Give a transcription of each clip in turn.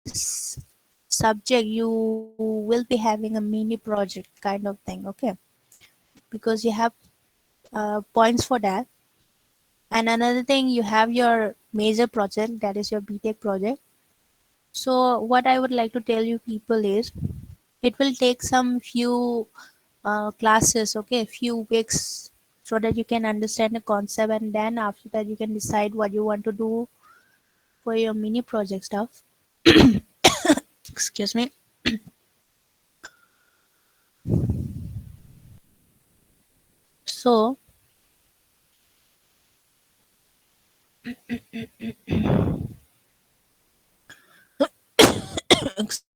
this subject you will be having a mini project kind of thing, okay, because you have points for that. And another thing, you have your major project, that is your BTech project. So what I would like to tell you people is, it will take some few classes, okay, few weeks, so that you can understand the concept, and then after that you can decide what you want to do for your mini project stuff. Excuse me. So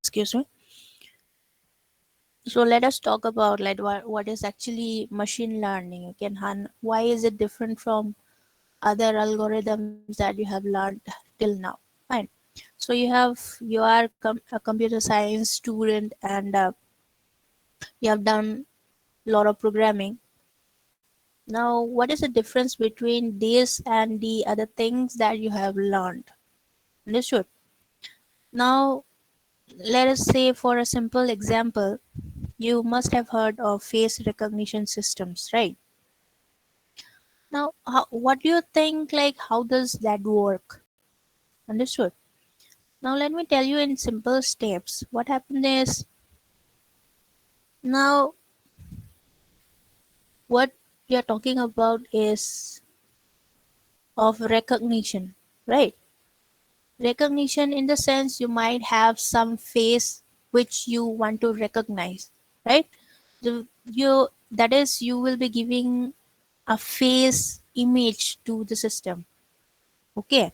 excuse me. So let us talk about like what is actually machine learning. You can why is it different from other algorithms that you have learned till now. Fine. So you are a computer science student, and you have done a lot of programming. Now, what is the difference between this and the other things that you have learned? Understood. Now, let us say for a simple example, you must have heard of face recognition systems, right? Now, what do you think? Like, how does that work? Understood. Now, let me tell you in simple steps. What happened is, now what we are talking about is of recognition, right? Recognition in the sense you might have some face which you want to recognize, right? You that is, you will be giving a face image to the system. Okay.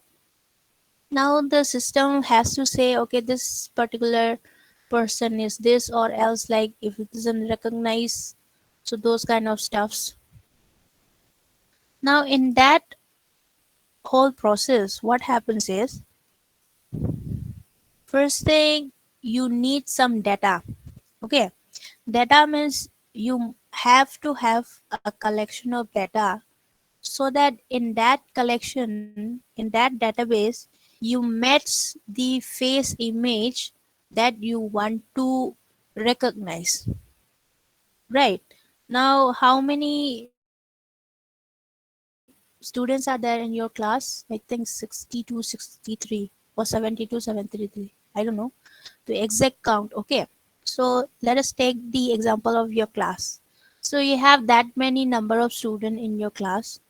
Now the system has to say, okay, this particular person is this, or else like if it doesn't recognize, so those kind of stuffs. Now in that whole process, what happens is, first thing, you need some data. Okay. Data means you have to have a collection of data, so that in that collection, in that database, you match the face image that you want to recognize, right? Now, how many students are there in your class? I think 60 to 63 or 70 to 733. I don't know the exact count. Okay. So let us take the example of your class. So you have that many number of students in your class,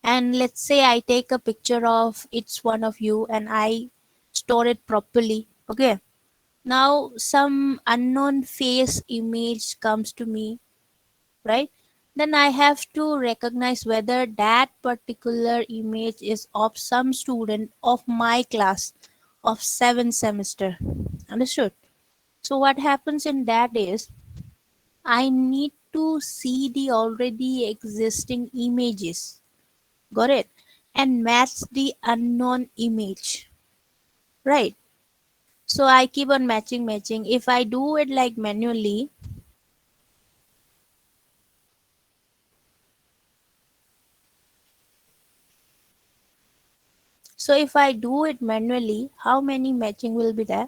and let's say I take a picture of each one of you and I store it properly. Okay. Now some unknown face image comes to me, right? Then I have to recognize whether that particular image is of some student of my class of 7th semester. Understood? So what happens in that is, I need to see the already existing images. Got it? And match the unknown image. Right? So I keep on matching. If I do it like manually, so if I do it manually, how many matching will be there?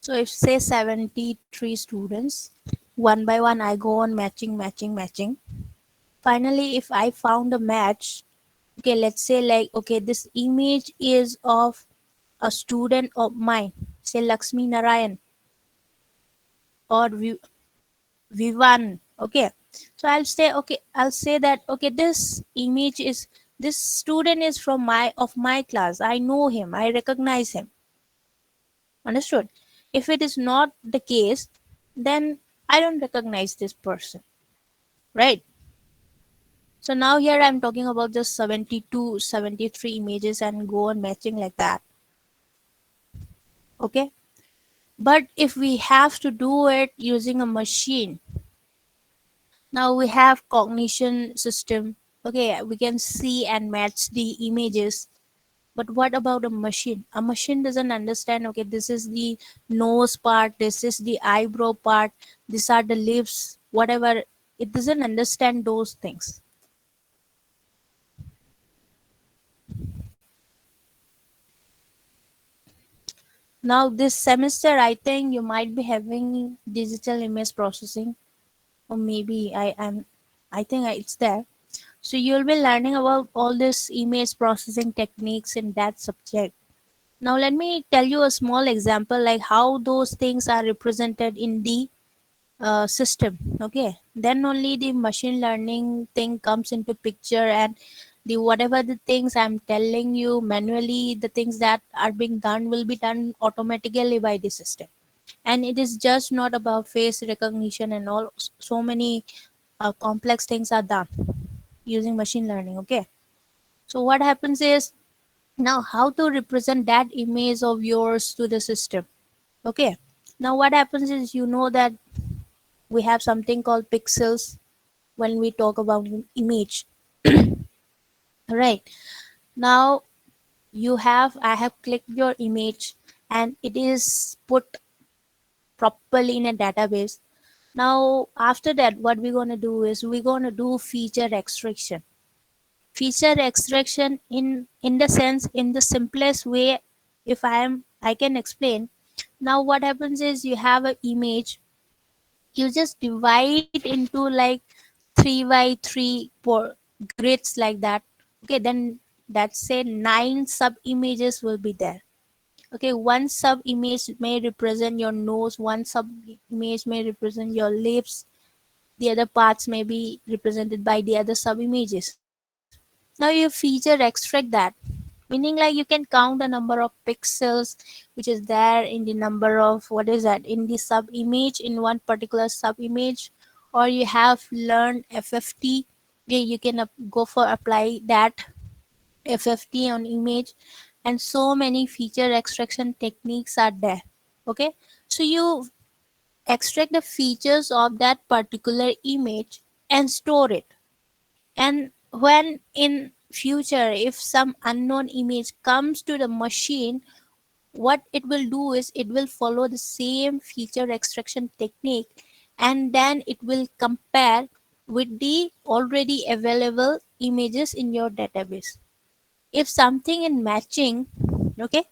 So if say 73 students, one by one I go on matching. Finally, if I found a match, okay, let's say like, okay, this image is of a student of mine, say Lakshmi Narayan or Vivan. Okay. So I'll say that, okay, this image is, this student is from my class. I know him. I recognize him. Understood? If it is not the case, then I don't recognize this person. Right? So now here I'm talking about just 72, 73 images and go on matching like that. Okay. But if we have to do it using a machine, now we have cognition system. Okay, we can see and match the images. But what about a machine? A machine doesn't understand, okay, this is the nose part, this is the eyebrow part, these are the lips, whatever. It doesn't understand those things. Now this semester I think you might be having digital image processing, or maybe I think it's there. So you'll be learning about all this image processing techniques in that subject. Now let me tell you a small example like how those things are represented in the system. Okay, then only the machine learning thing comes into picture, and the whatever the things I'm telling you manually, the things that are being done will be done automatically by the system. And it is just not about face recognition and all. So many complex things are done using machine learning. Okay, so what happens is, now how to represent that image of yours to the system. Okay, now what happens is, you know that we have something called pixels when we talk about image, right? Now you have I have clicked your image, and it is put properly in a database. Now after that, what we're going to do is we're going to do feature extraction. Feature extraction in the sense, in the simplest way, if I can explain. Now what happens is, you have an image, you just divide into like 3 by 3 grids like that. Okay, then that's say 9 sub images will be there. Okay, one sub image may represent your nose, one sub image may represent your lips, the other parts may be represented by the other sub images. Now you feature extract that, meaning like you can count the number of pixels which is there in the number of, what is that, in the sub image, in one particular sub image. Or you have learned FFT, where you can go for apply that FFT on image. And so many feature extraction techniques are there. Okay, so you extract the features of that particular image and store it. And when in future, if some unknown image comes to the machine, what it will do is it will follow the same feature extraction technique, and then it will compare with the already available images in your database. If something in matching, okay,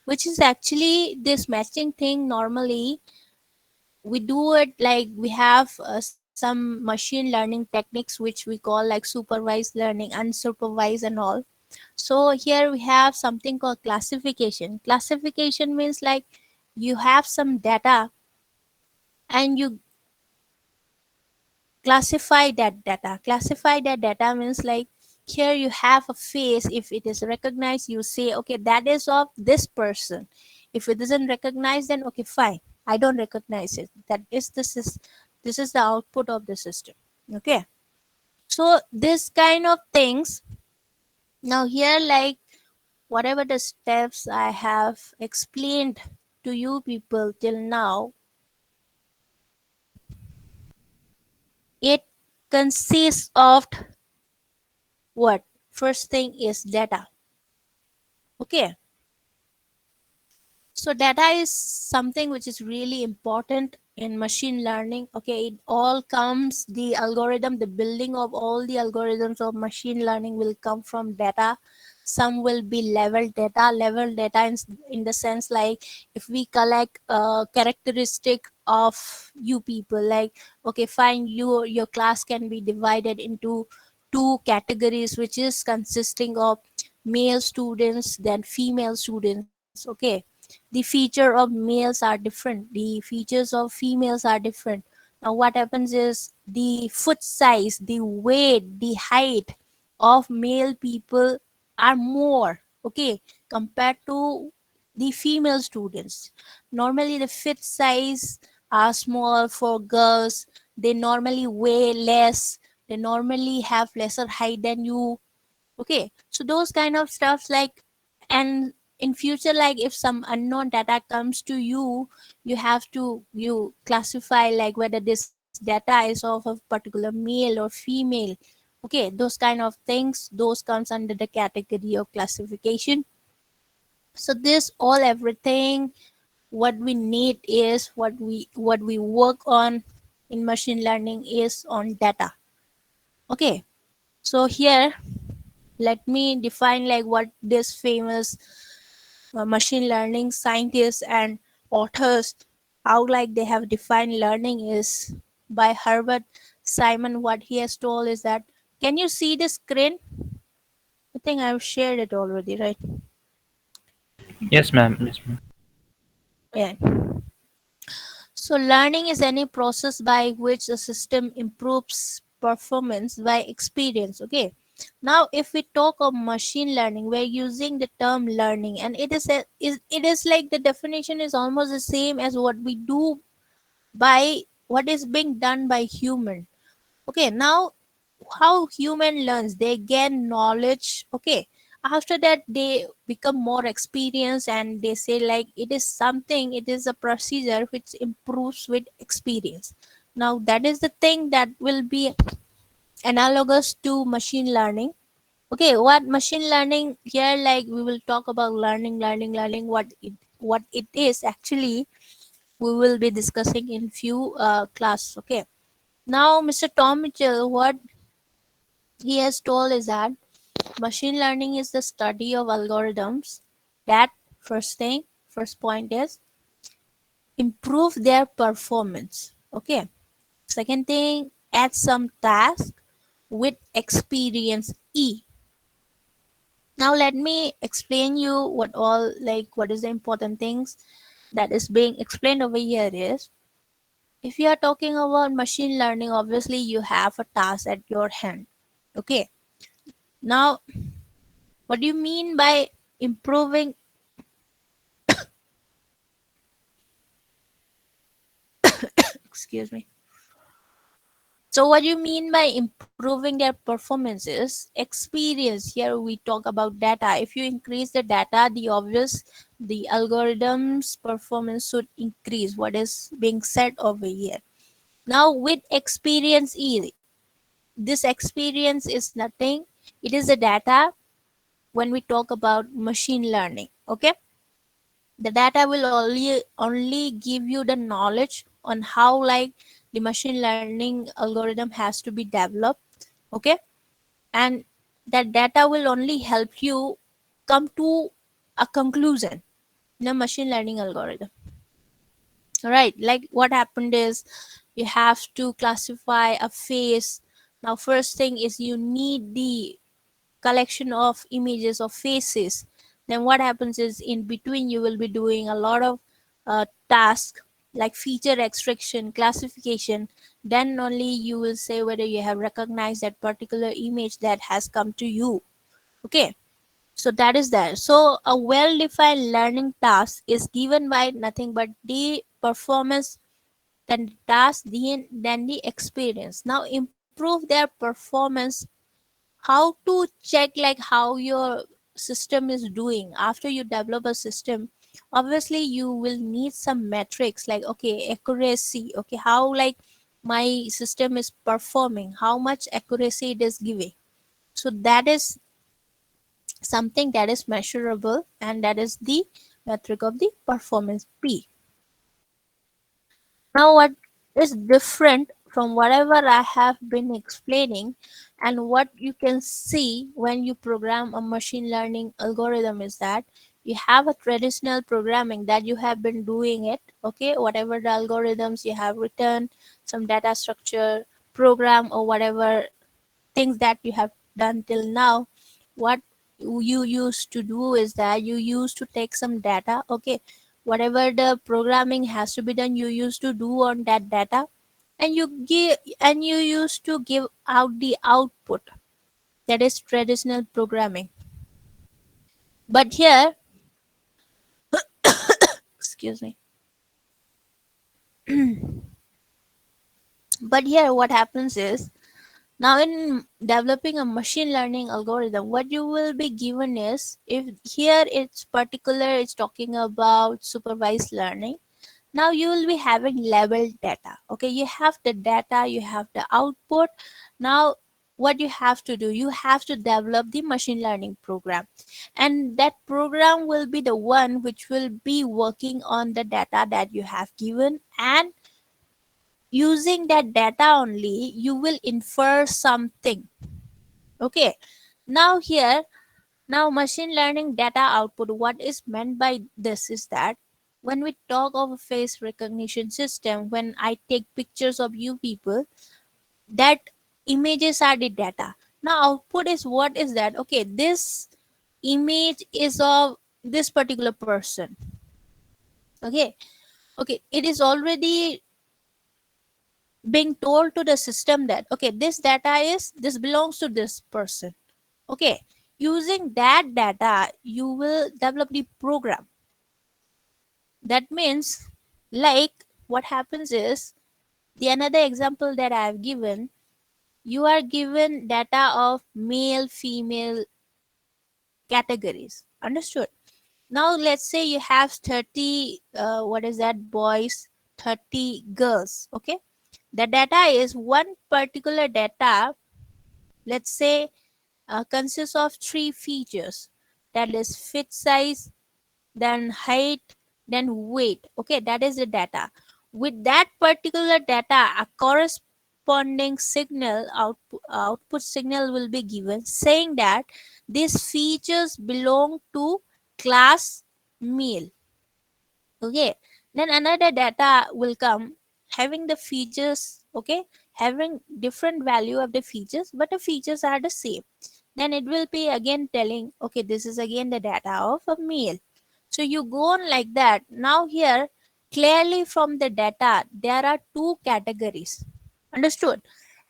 which is actually this matching thing, normally we do it like we have some machine learning techniques which we call like supervised learning, unsupervised and all. So here we have something called classification. Classification means like you have some data, and you classify that data means like, here you have a face, if it is recognized you say okay, that is of this person. If it doesn't recognize, then okay, fine, I don't recognize it. That is this is the output of the system. Okay, so this kind of things. Now here, like whatever the steps I have explained to you people till now, it consists of what? First thing is data. Okay, so data is something which is really important in machine learning. Okay, it all comes, the algorithm, the building of all the algorithms of machine learning will come from data. Some will be level data in the sense like, if we collect a characteristic of you people, like okay fine, your class can be divided into two categories, which is consisting of male students then female students. Okay, the feature of males are different, the features of females are different. Now what happens is, the foot size, the weight, the height of male people are more, okay, compared to the female students. Normally the fit size are small for girls, they normally weigh less, they normally have lesser height than you. Okay, so those kind of stuff like, and in future, like if some unknown data comes to you, you have to you classify like whether this data is of a particular male or female. Okay, those kind of things, those comes under the category of classification. So this all everything, what we need is, what we work on in machine learning is on data. Okay, so here let me define like what this famous machine learning scientists and authors, how like they have defined learning is by Herbert Simon. What he has told is that, can you see the screen? I think I've shared it already, right? Yes, ma'am. Yes, ma'am. Yeah. So learning is any process by which a system improves performance by experience. Okay. Now, if we talk of machine learning, we're using the term learning, and it is like the definition is almost the same as what we do by what is being done by human. Okay, now how human learns, they gain knowledge. Okay, after that they become more experienced, and they say like it is something, it is a procedure which improves with experience. Now that is the thing that will be analogous to machine learning. Okay, what machine learning here, like we will talk about learning, what it is actually, we will be discussing in few class. Okay, now Mr. Tom Mitchell, what he has told is that machine learning is the study of algorithms that, first point is improve their performance. Okay. Second thing, add some task with experience E. Now let me explain you what all, like what is the important things that is being explained over here is, if you are talking about machine learning, obviously you have a task at your hand. Okay. Now, what do you mean by improving? Excuse me. So what you mean by improving their performances? Experience. Here we talk about data. If you increase the data, the algorithm's performance should increase. What is being said over here? Now with experience E, this experience is nothing. It is the data when we talk about machine learning. Okay, the data will only give you the knowledge on how like the machine learning algorithm has to be developed. Okay, and that data will only help you come to a conclusion in a machine learning algorithm. Right, like what happened is you have to classify a face. Now first thing is you need the collection of images of faces. Then what happens is in between you will be doing a lot of tasks like feature extraction, classification. Then only you will say whether you have recognized that particular image that has come to you. Okay, so that is there. So a well defined learning task is given by nothing but the performance, then the task, then the experience. Now improve their performance. How to check like how your system is doing after you develop a system? Obviously you will need some metrics like, okay, accuracy. Okay, how like my system is performing, how much accuracy it is giving. So that is something that is measurable, and that is the metric of the performance P. Now, what is different from whatever I have been explaining and what you can see when you program a machine learning algorithm is that you have a traditional programming that you have been doing it. Okay, whatever the algorithms you have written, some data structure, program, or whatever things that you have done till now, what you used to do is that you used to take some data. Okay, whatever the programming has to be done, you used to do on that data, and you used to give out the output. That is traditional programming. But here, excuse me, but here what happens is, now, in developing a machine learning algorithm, what you will be given is, if here it's particular, it's talking about supervised learning. Now you will be having labeled data. Okay, you have the data, you have the output. Now, what you have to do, you have to develop the machine learning program, and that program will be the one which will be working on the data that you have given, and using that data only you will infer something. Okay, now here Now, machine learning data output, what is meant by this is that when we talk of a face recognition system, when I take pictures of you people, that images are the data. Now, output is what is that? Okay, this image is of this particular person. Okay, okay, it is already being told to the system that okay, this data is this belongs to this person. Okay, using that data, you will develop the program. That means, like, what happens is the another example that I have given, you are given data of male, female categories. Understood? Now, let's say you have 30, what is that, boys, 30 girls. Okay, the data is one particular data, let's say, consists of three features, that is fit size, then height, then weight. Okay, that is the data. With that particular data, a corresponding signal output signal will be given saying that these features belong to class male. Okay, then another data will come having the features, okay, having different value of the features, but the features are the same. Then it will be again telling okay, this is again the data of a male. So you go on like that. Now here, clearly from the data there are two categories. Understood?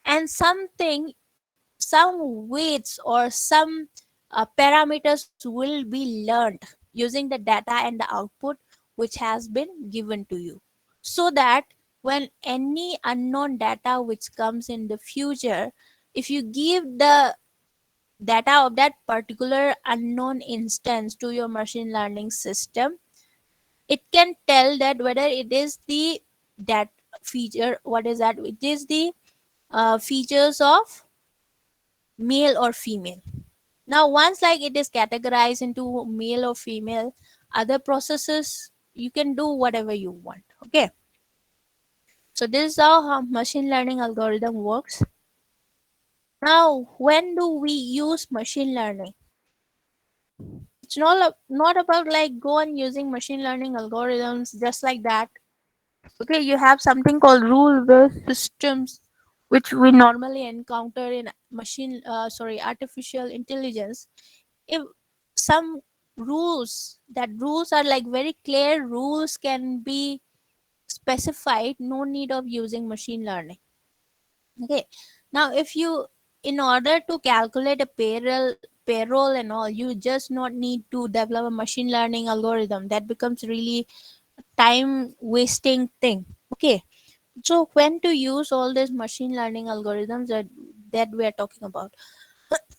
And something, some weights or some parameters will be learned using the data and the output which has been given to you, so that when any unknown data which comes in the future, if you give the data of that particular unknown instance to your machine learning system, it can tell that whether it is the that feature, what is that, it is the features of male or female. Now, once like it is categorized into male or female, other processes you can do whatever you want. Okay. So this is how machine learning algorithm works. Now, when do we use machine learning? It's not about like go on using machine learning algorithms just like that. Okay, you have something called rule-based systems, which we normally encounter in artificial intelligence. If some rules, that rules are like very clear rules can be specified, no need of using machine learning. Okay, now if you, in order to calculate a payroll and all, you just not need to develop a machine learning algorithm. That becomes really time wasting thing. Okay, so when to use all these machine learning algorithms that we are talking about?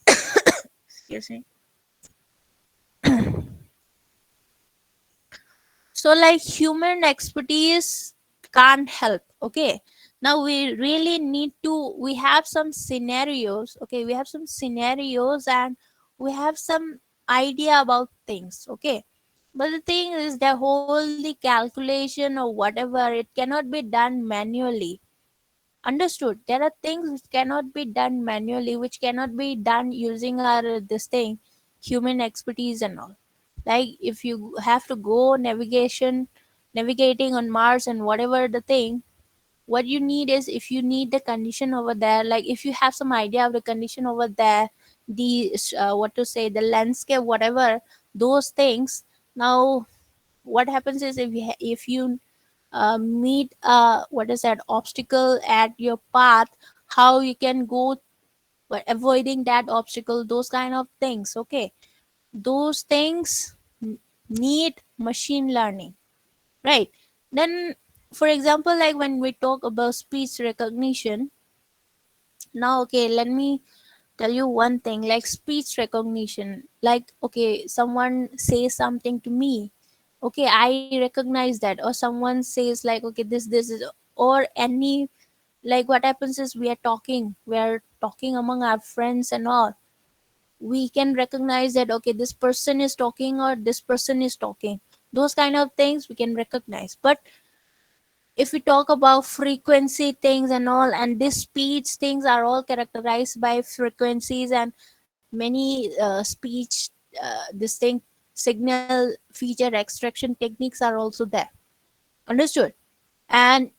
Excuse me. So like human expertise can't help. Okay, now we really need to, we have some scenarios. Okay, we have some scenarios and we have some idea about things. Okay, but the thing is the whole the calculation or whatever, it cannot be done manually. Understood? There are things which cannot be done manually, which cannot be done using our this thing, human expertise and all. Like if you have to go navigating on Mars and whatever the thing, what you need is, if you need the condition over there, like if you have some idea of the condition over there, the what to say, the landscape, whatever those things. Now what happens is if you meet what is that obstacle at your path, how you can go by avoiding that obstacle, those kind of things. Okay, those things need machine learning, right? Then for example, like when we talk about speech recognition, now okay, let me tell you one thing, like speech recognition, like okay, someone says something to me, okay, I recognize that, or someone says like okay, this is, or any, like what happens is we are talking among our friends and all, we can recognize that okay, this person is talking or this person is talking, those kind of things we can recognize. But if we talk about frequency things and all, and this speech things are all characterized by frequencies and many speech this thing, signal feature extraction techniques are also there. Understood? And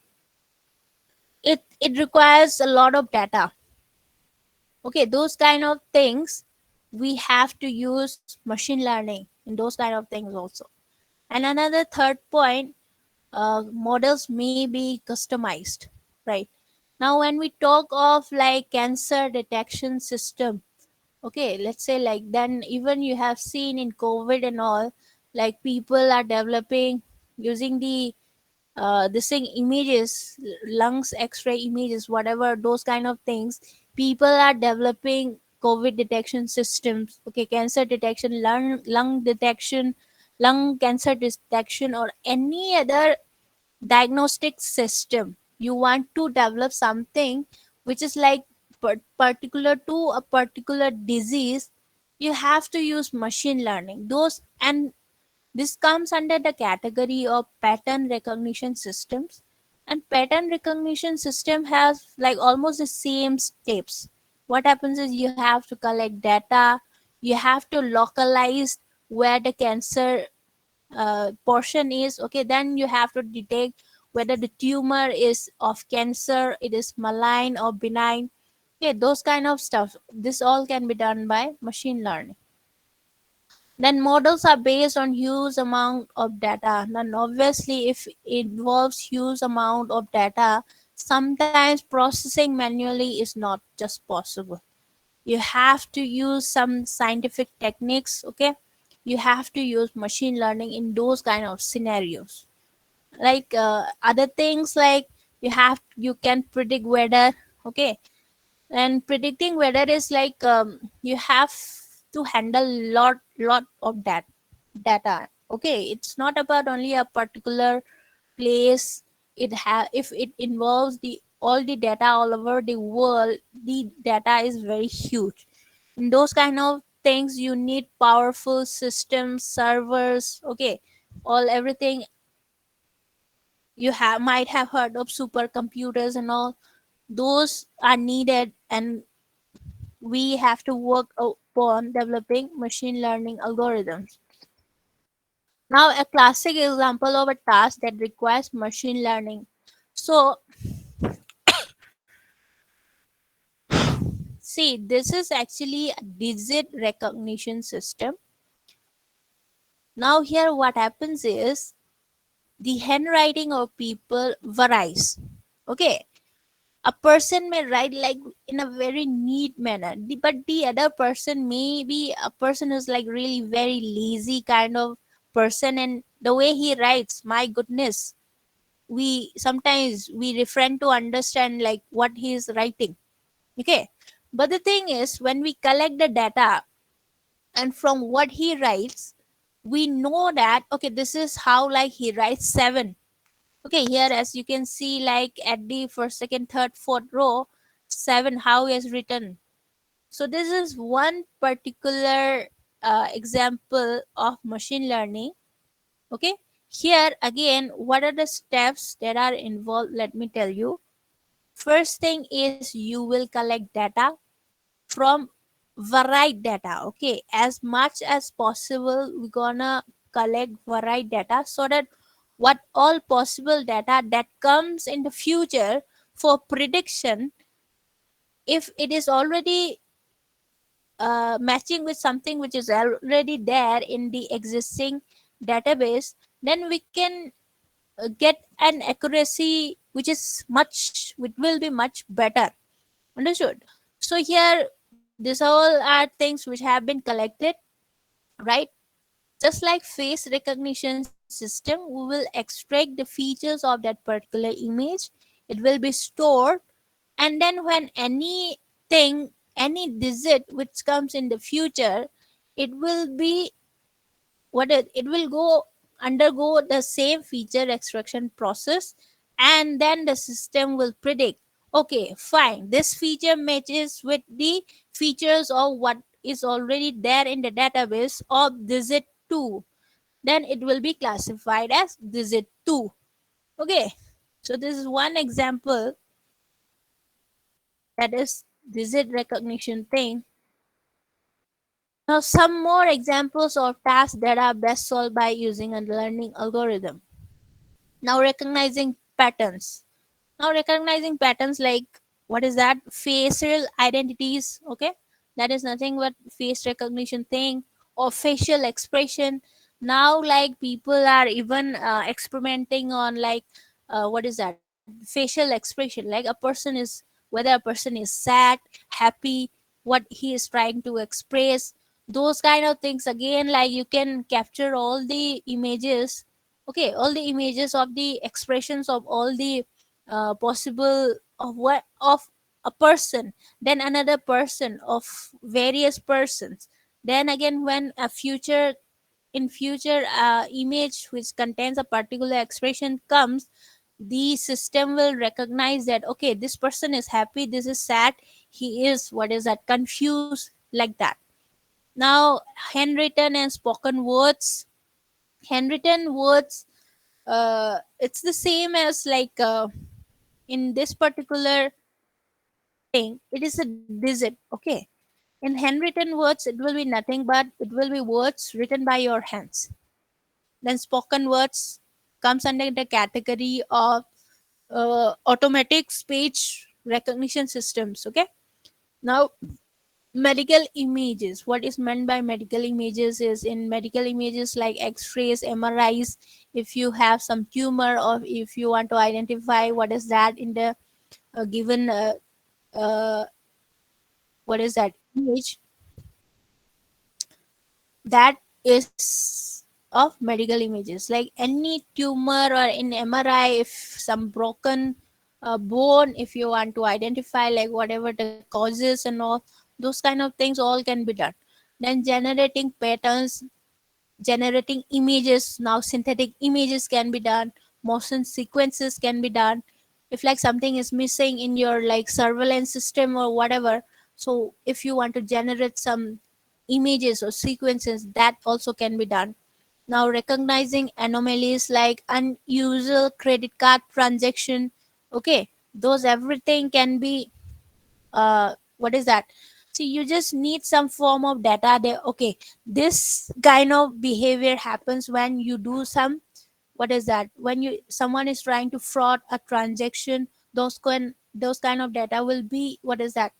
it requires a lot of data. Okay, those kind of things, we have to use machine learning in those kind of things also. And another third point, models may be customized, right? Now when we talk of like cancer detection system, okay, let's say like, then even you have seen in COVID and all, like people are developing using the this thing images, lungs x-ray images, whatever those kind of things, people are developing COVID detection systems, okay, cancer detection, lung detection, lung cancer detection, or any other diagnostic system. You want to develop something which is like particular to a particular disease, you have to use machine learning those. And this comes under the category of pattern recognition systems. And pattern recognition system has like almost the same steps. What happens is you have to collect data, you have to localize where the cancer portion is, okay, then you have to detect whether the tumor is of cancer, it is malign or benign. Okay, those kind of stuff, this all can be done by machine learning. Then models are based on huge amount of data. Then obviously if it involves huge amount of data, sometimes processing manually is not just possible. You have to use some scientific techniques, okay, you have to use machine learning in those kind of scenarios. Like other things, like you can predict weather, okay, and predicting weather is like you have to handle lot of that data, okay, it's not about only a particular place. If it involves the all the data all over the world, the data is very huge. In those kind of things you need powerful systems, servers, okay, all everything. You have might have heard of supercomputers and all, those are needed. And we have to work upon developing machine learning algorithms. Now, a classic example of a task that requires machine learning. So, see, this is actually a digit recognition system. Now, here what happens is the handwriting of people varies. Okay, a person may write like in a very neat manner, but the other person may be a person who's like really very lazy kind of person, and the way he writes, my goodness, we sometimes we refrain to understand like what he is writing. Okay, but the thing is when we collect the data and from what he writes, we know that okay, this is how like he writes seven. Okay, here as you can see, like at the first, second, third, fourth row, seven, how he has written. So this is one particular example of machine learning. Okay, here again, what are the steps that are involved? Let me tell you. First thing is you will collect data from varied data. Okay, as much as possible, we're gonna collect varied data so that what all possible data that comes in the future for prediction, if it is already matching with something which is already there in the existing database, then we can get an accuracy which is much, which will be much better. Understood? So here these all are things which have been collected, right? Just like face recognition system, we will extract the features of that particular image. It will be stored, and then when anything, any digit which comes in the future, it will be it will go undergo the same feature extraction process, and then the system will predict, okay, fine, this feature matches with the features of what is already there in the database of digit 2, then it will be classified as digit 2. Okay, so this is one example, that is digit recognition thing. Now, some more examples of tasks that are best solved by using a learning algorithm. Now, recognizing patterns. Now, recognizing patterns like what is that? Facial identities. Okay, that is nothing but face recognition thing or facial expression. Now, like people are even experimenting on like what is that? Facial expression. Like a person is whether a person is sad, happy, what he is trying to express. Those kind of things again, like you can capture all the images. Okay, all the images of the expressions of all the possible of what of a person, then another person of various persons, then again when a future in future image which contains a particular expression comes, the system will recognize that okay, this person is happy, this is sad, he is what is that, confused, like that. Now, handwritten and spoken words. Handwritten words, it's the same as like in this particular thing, it is a digit. Okay, in handwritten words it will be nothing but it will be words written by your hands. Then spoken words comes under the category of automatic speech recognition systems. Okay, now medical images. What is meant by medical images is in medical images like x-rays, mris, if you have some tumor or if you want to identify what is that in the given uh, what is that image, that is of medical images like any tumor or in mri, if some broken bone, if you want to identify like whatever the causes and all, those kind of things all can be done. Then generating patterns, generating images. Now synthetic images can be done, motion sequences can be done. If like something is missing in your like surveillance system or whatever, so if you want to generate some images or sequences, that also can be done. Now recognizing anomalies like unusual credit card transaction. Okay, those everything can be what is that, see you just need some form of data there. Okay, this kind of behavior happens when you do some what is that, when you someone is trying to fraud a transaction, those kind of data will be what is that,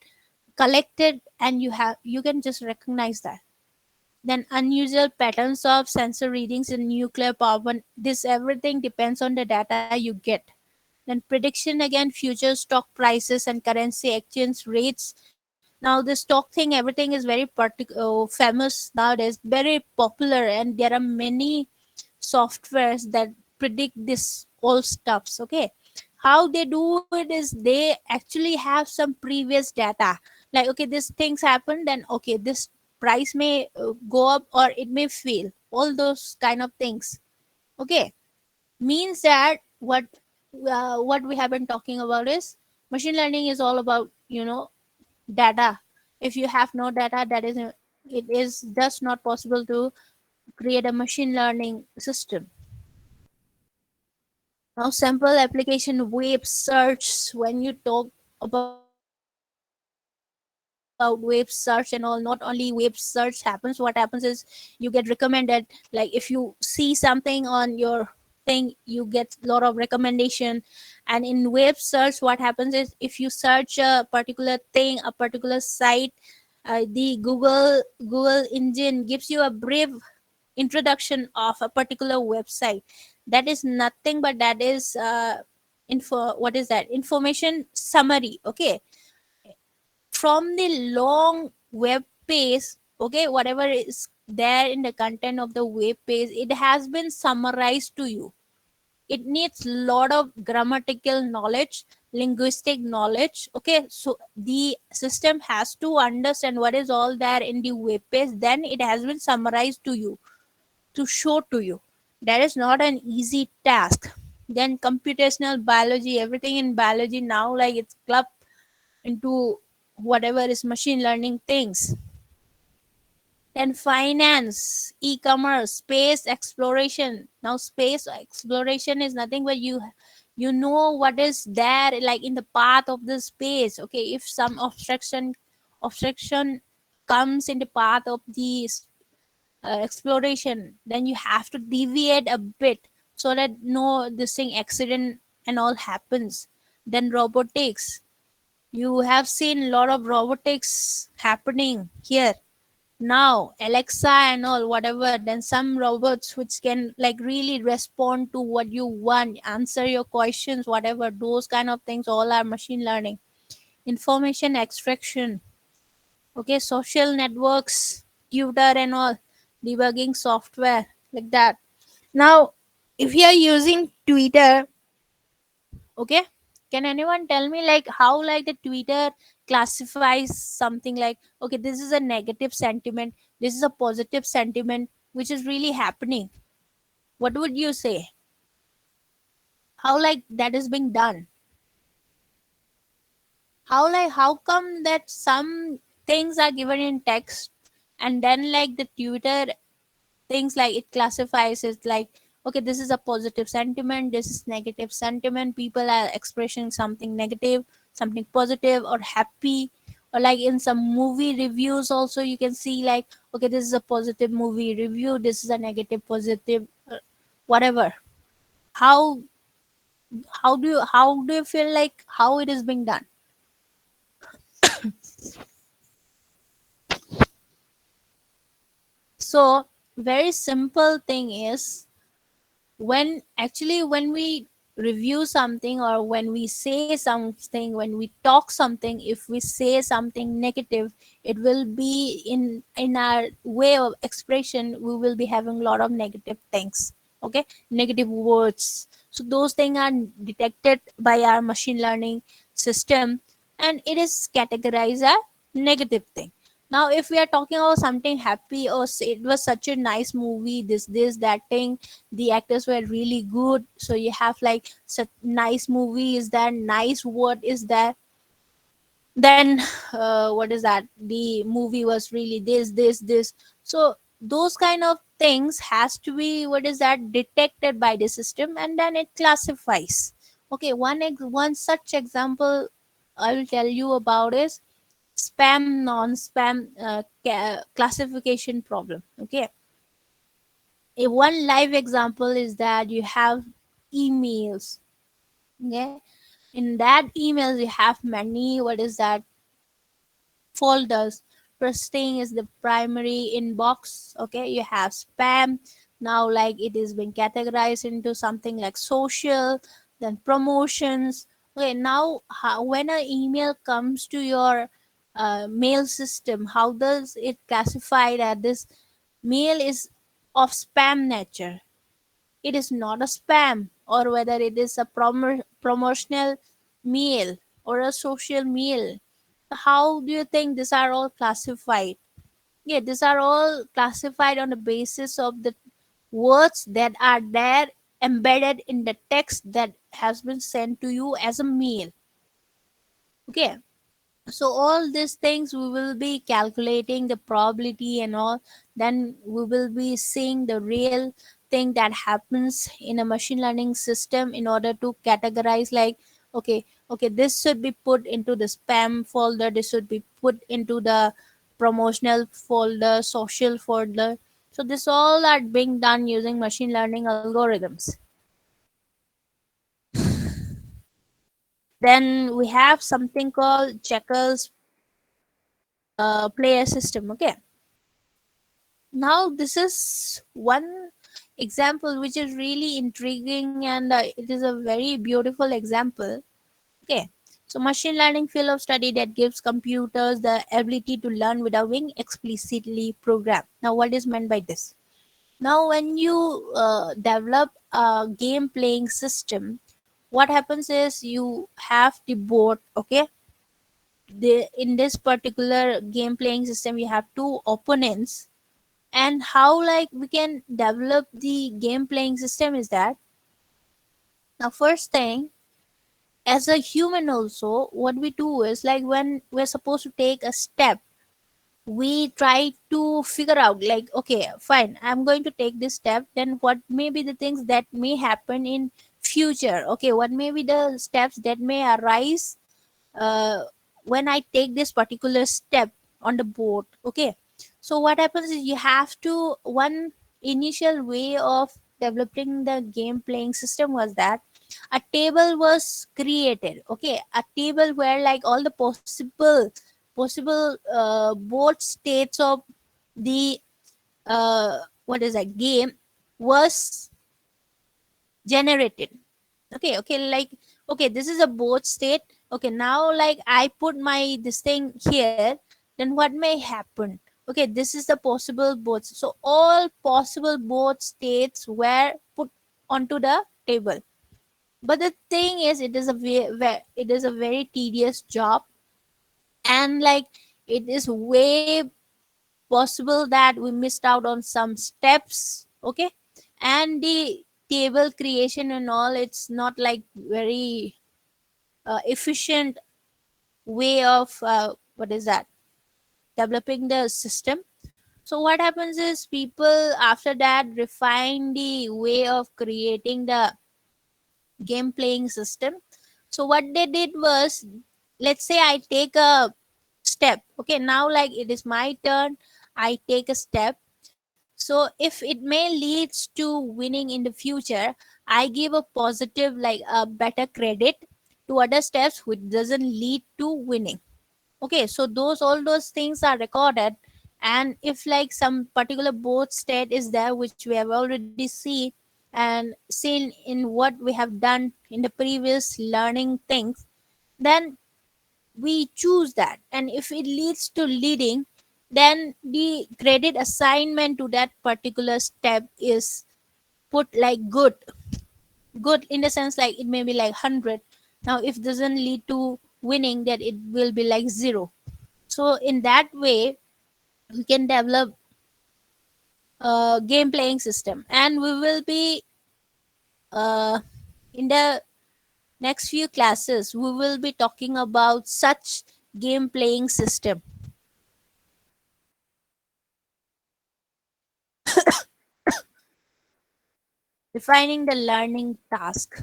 collected, and you can just recognize that. Then unusual patterns of sensor readings in nuclear power, this everything depends on the data you get. Then prediction, again future stock prices and currency exchange rates. Now the stock thing, everything is very famous nowadays, very popular, and there are many softwares that predict this all stuffs. Okay, how they do it is they actually have some previous data, like okay, this things happen, then okay, this price may go up or it may fail, all those kind of things. Okay, means that what we have been talking about is machine learning is all about data. If you have no data, that is it is just not possible to create a machine learning system. Now sample application web search, when you talk about web search and all, not only web search happens, what happens is you get recommended, like if you see something on your thing, you get a lot of recommendation. And in web search what happens is if you search a particular thing, a particular site, the Google engine gives you a brief introduction of a particular website. That is nothing but that is info what is that, information summary. Okay, from the long web page, okay, whatever is there in the content of the web page, it has been summarized to you. It needs lot of grammatical knowledge, linguistic knowledge. Okay, so the system has to understand what is all there in the web page, then it has been summarized to you, to show to you. That is not an easy task. Then computational biology, everything in biology now, like it's clubbed into whatever is machine learning things. Then finance, e-commerce, space exploration. Now space exploration is nothing but you know what is there like in the path of the space. Okay, if some obstruction comes in the path of the exploration, then you have to deviate a bit so that no this thing accident and all happens. Then robotics, you have seen a lot of robotics happening here now, Alexa and all whatever. Then some robots which can like really respond to what you want, answer your questions, whatever, those kind of things all are machine learning. Information extraction, okay, social networks, tutor and all, debugging software, like that. Now if you are using Twitter, okay, can anyone tell me like how like the Twitter classifies something like, okay, this is a negative sentiment, this is a positive sentiment which is really happening? What would you say? How like that is being done? How like how come that some things are given in text and then like the Twitter things like it classifies it like, okay, this is a positive sentiment, this is negative sentiment, people are expressing something negative, something positive or happy. Or like in some movie reviews also you can see like, okay, this is a positive movie review, this is a negative positive, whatever. How how do you feel like how it is being done? So very simple thing is, when we review something or when we say something, when we talk something, if we say something negative, it will be in our way of expression, we will be having a lot of negative things, okay, negative words. So those things are detected by our machine learning system, and it is categorized as negative thing. Now if we are talking about something happy, or say it was such a nice movie, this that thing, the actors were really good, so you have like such nice movie is there, nice word is there, then what is that, the movie was really this. So those kind of things has to be, what is that, detected by the system, and then it classifies. Okay, one such example I will tell you about is spam non-spam classification problem. Okay, a one live example is that you have emails. Okay, in that emails you have many, what is that, folders. First thing is the primary inbox. Okay, you have spam. Now like it is being categorized into something like social, then promotions. Okay, now when an email comes to your mail system, how does it classify that this mail is of spam nature, it is not a spam, or whether it is a promotional mail or a social mail? How do you think these are all classified? Yeah, these are all classified on the basis of the words that are there embedded in the text that has been sent to you as a mail. Okay, so all these things we will be calculating the probability and all, then we will be seeing the real thing that happens in a machine learning system in order to categorize like, okay, okay, this should be put into the spam folder, this should be put into the promotional folder, social folder. So this all are being done using machine learning algorithms. Then we have something called checkers player system. Okay, now this is one example which is really intriguing, and it is a very beautiful example. Okay, so machine learning field of study that gives computers the ability to learn without being explicitly programmed. Now what is meant by this? Now when you develop a game playing system, what happens is you have the board. Okay, in this particular game playing system you have two opponents. And how like we can develop the game playing system is that, now first thing, as a human also what we do is like when we're supposed to take a step, we try to figure out like, okay, fine, I'm going to take this step, then what may be the things that may happen in future, okay, what may be the steps that may arise uh, when I take this particular step. on the board. Okay, so what happens is you have to one initial way of developing the game playing system was that a table was created. Okay, a table where like all the possible board states of the what is that game was generated. Okay, like, okay, this is a board state. Okay, now like I put my this thing here, then what may happen? Okay, this is the possible boards, so all possible board states were put onto the table. But the thing is, it is a very tedious job, and like it is way possible that we missed out on some steps. Okay, and the table creation and all, it's not like very efficient way of what is that developing the system. So what happens is people after that refine the way of creating the game playing system. So what they did was, let's say I take a step. Okay, now like it is my turn, I take a step. So if it may leads to winning in the future, I give a positive, like a better credit to other steps which doesn't lead to winning. Okay, so those all those things are recorded. And if like some particular board state is there which we have already seen and seen in what we have done in the previous learning things, then we choose that. And if it leads to leading, then the credit assignment to that particular step is put like good in the sense like it may be like 100. Now if doesn't lead to winning, that it will be like 0. So in that way we can develop a game playing system, and we will be uh, in the next few classes we will be talking about such game playing system. Defining the learning task.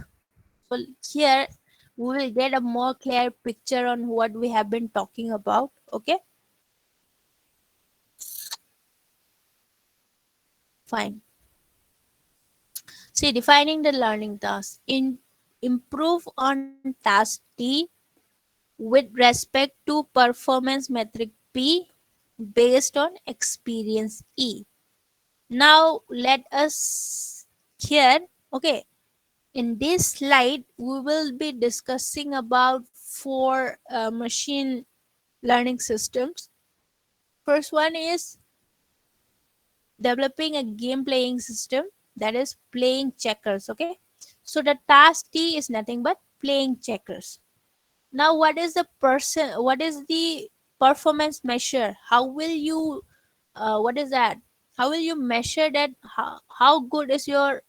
So here we will get a more clear picture on what we have been talking about. Okay, fine. See, defining the learning task. Improve on task T with respect to performance metric P based on experience E. Now let us here, okay, in this slide we will be discussing about four machine learning systems. First one is developing a game playing system, that is playing checkers. Okay, so the task T is nothing but playing checkers. Now what is the performance measure? How will you what is that, how will you measure that, how good is your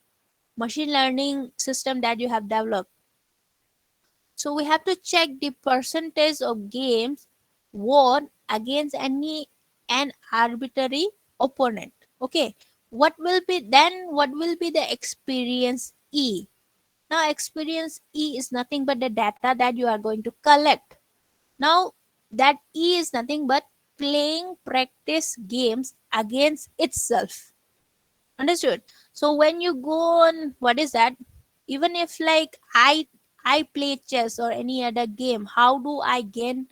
machine learning system that you have developed? So we have to check the percentage of games won against an arbitrary opponent. Okay. What will be the experience E? Now experience E is nothing but the data that you are going to collect. Now that E is nothing but playing practice games against itself. Understood? So when you go on, what is that? Even if like I play chess or any other game, how do I gain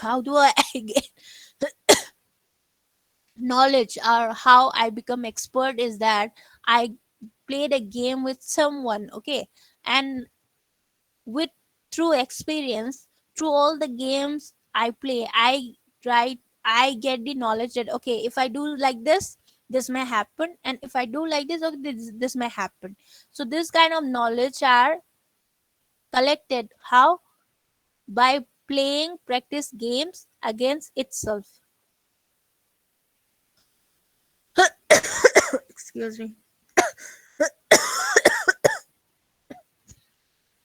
how do I gain knowledge, or how I become expert is that I played a game with someone. Okay, and with through experience, through all the games I play, I get the knowledge that okay, if I do like this may happen, and if I do like this, okay, this may happen. So this kind of knowledge are collected how? By playing practice games against itself. Excuse me.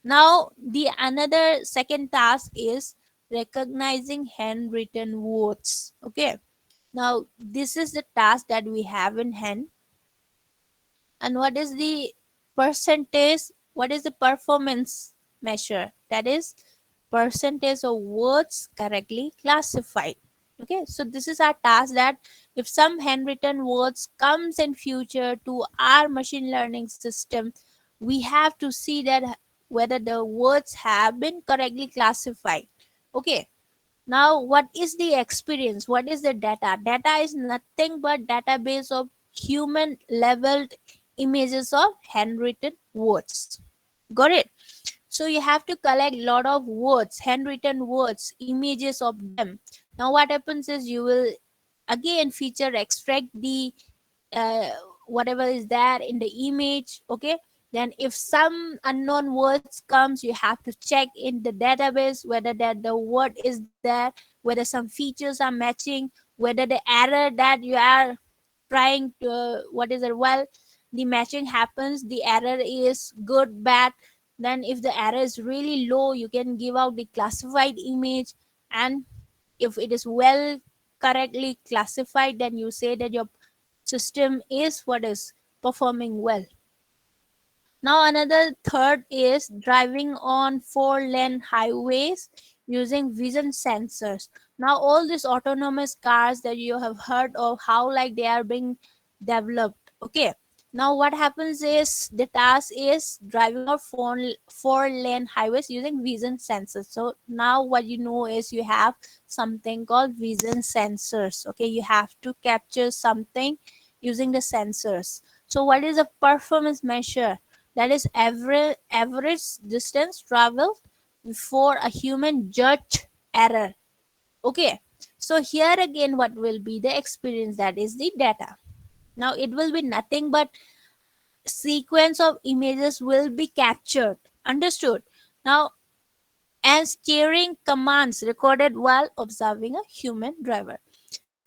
Now the another second task is recognizing handwritten words. Okay, now this is the task that we have in hand. And what is the percentage, what is the performance measure? That is percentage of words correctly classified. Okay, so this is our task, that if some handwritten words comes in future to our machine learning system, we have to see that whether the words have been correctly classified. Okay, now what is the experience, what is the data? Data is nothing but database of human leveled images of handwritten words. Got it? So you have to collect lot of words, handwritten words, images of them. Now what happens is you will again feature extract the uh, whatever is there in the image. Okay, then if some unknown words comes, you have to check in the database whether that the word is there, whether some features are matching, whether the error that you are trying to what is it, well, the matching happens, the error is good, bad. Then if the error is really low, you can give out the classified image. And if it is well correctly classified, then you say that your system is what is performing well. Now another third is driving on four-lane highways using vision sensors. Now all these autonomous cars that you have heard of, how like they are being developed. Okay. Now what happens is the task is driving on four-lane highways using vision sensors. So now what you know is you have something called vision sensors. Okay, you have to capture something using the sensors. So what is a performance measure? That is average distance traveled before a human judge error. Okay, so here again what will be the experience, that is the data. Now it will be nothing but sequence of images will be captured, understood? Now, and steering commands recorded while observing a human driver.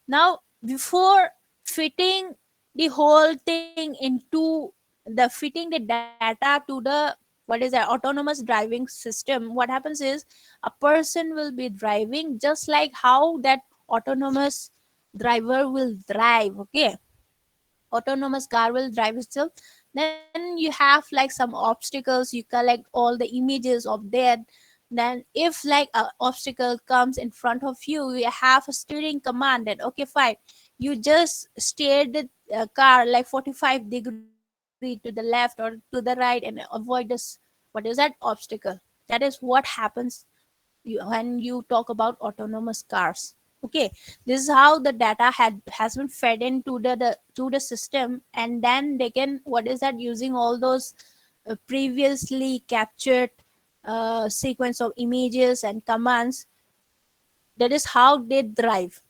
Now before fitting the whole thing into the fitting the data to the what is that autonomous driving system, what happens is a person will be driving just like how that autonomous driver will drive. Okay, autonomous car will drive itself. Then you have like some obstacles, you collect all the images of that. Then if like a obstacle comes in front of you, you have a steering command that okay fine, you just steer the car like 45-degree to the left or to the right and avoid this what is that obstacle. That is what happens when you talk about autonomous cars. Okay, this is how the data has been fed into the to the system, and then they can what is that using all those previously captured sequence of images and commands. That is how they drive.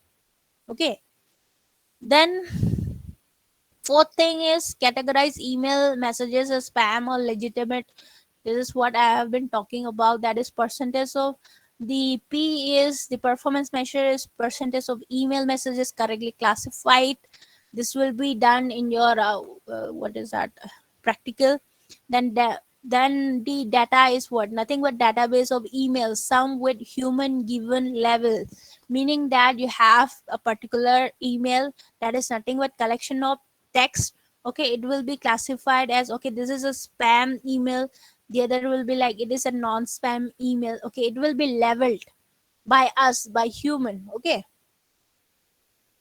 Okay, then fourth thing is categorize email messages as spam or legitimate. This is what I have been talking about. That is percentage of the P is the performance measure is percentage of email messages correctly classified. This will be done in your what is that practical. Then the data is what nothing but database of emails, some with human given level, meaning that you have a particular email that is nothing but collection of text. Okay, it will be classified as okay this is a spam email, the other will be like it is a non-spam email. Okay, it will be leveled by us, by human. Okay,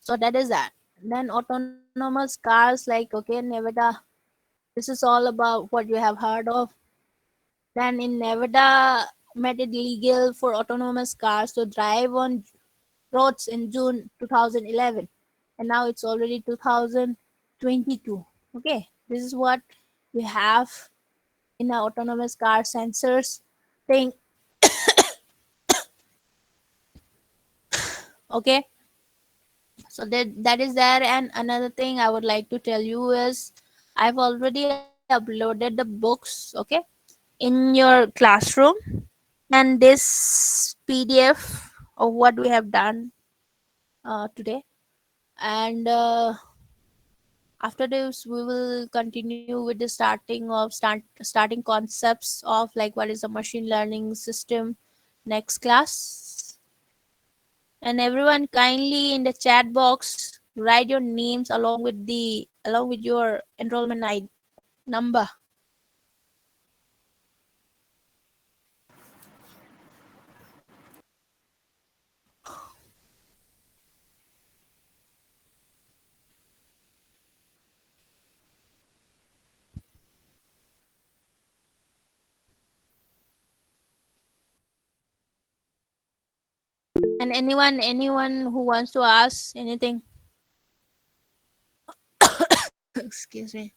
so that is that. Then autonomous cars like okay Nevada, this is all about what you have heard of. Then in Nevada made it legal for autonomous cars to drive on roads in June 2011, and now it's already 2022. Okay, this is what we have in our autonomous car sensors thing. Okay, so that is there. And another thing I would like to tell you is I've already uploaded the books. Okay, in your classroom, and this PDF of what we have done today. And after this we will continue with the starting concepts of like what is a machine learning system next class. And everyone kindly in the chat box write your names along with your enrollment ID number. And anyone who wants to ask anything? Excuse me.